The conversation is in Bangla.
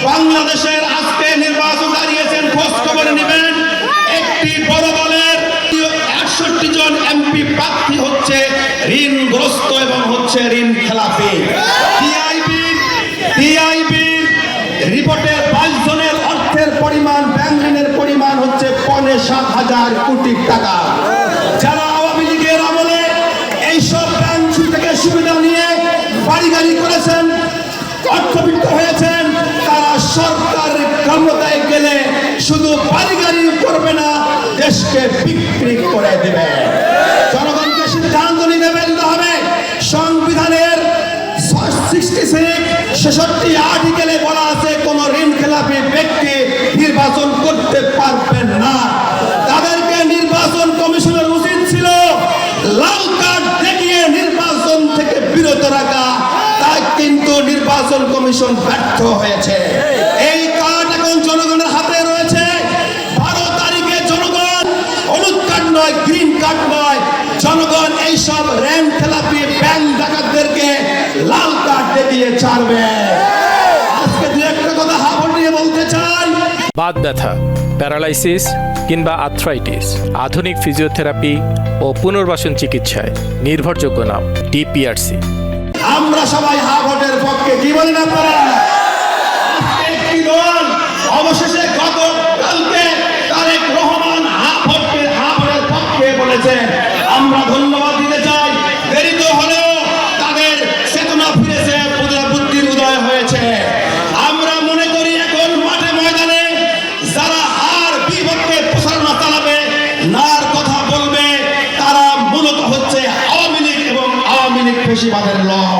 বাংলাদেশের আজকে নির্বাচন দাঁড়িয়েছেন, খোঁজ খবর নেবেন। একটি বড় দলের ৬১ জন এমপি প্রার্থী হচ্ছে ঋণগ্রস্ত এবং হচ্ছে ঋণ খেলাপি। টিআইবির রিপোর্টে ২২ জনের অর্থের পরিমাণ, ব্যাংক ঋণের পরিমাণ হচ্ছে ৭,৫০০ কোটি টাকা। যারা আওয়ামী লীগের আমলে এইসব ব্যাংক থেকে সুবিধা নিয়ে বাড়ি গাড়ি করেছেন, অর্থবিত্ত হয়েছেন, তারা সরকার ক্ষমতায় গেলে শুধু বাড়ি গাড়ি করবে না, দেশকে বিক্রি করে দেবে। জনগণকে সিদ্ধান্ত নিতে হবে। সংবিধানের 66 আর্টিকেলে বলা আছে কোন ঋণ খেলাপি ব্যক্তি নির্বাচন করতে পারবেন না। তাদেরকে নির্বাচন কমিশনের উচিত ছিল লাল কার্ড দেখিয়ে নির্বাচন থেকে বিরত রাখা। তাই কিন্তু নির্বাচন কমিশন ব্যর্থ হয়েছে। এই কার্ড এখন জনগণের হাতে রয়েছে। 12 তারিখে জনগণ হলুদ কার্ড নয়, গ্রিন কার্ড নয়, জনগণ এইসব ঋণ খেলাপি ব্যাংক ডাকাতদেরকে লাল কার্ড দেখিয়ে ছাড়বে। আজকে দু একটা কথা হাবড় নিয়ে বলতে চাই। বাত ব্যথা, প্যারালাইসিস কিংবা আর্থ্রাইটিস, আধুনিক ফিজিওথেরাপি ও পুনর্বাসন চিকিৎসায় নির্ভরযোগ্য নাম ডিপিআরসি। আমরা সবাই হাবড়ের পক্ষে, কি বলেন আপনারা? একটি দল অবশেষে গতকালকে তারেক রহমান হাবড়ের পক্ষে বলেছেন। আমরা ধন্যবাদ দিতে চাই। দেরিতে হলেও তাদের চেতনা ফিরেছে, বুদ্ধির উদয় হয়েছে। আমরা মনে করি এখন মাঠে ময়দানে যারা আর বিপক্ষে প্রচারণা চালাবে, নার কথা বলবে, তারা মূলত হচ্ছে আওয়ামী লীগ এবং আওয়ামী লীগ পেশিবাদের লোক।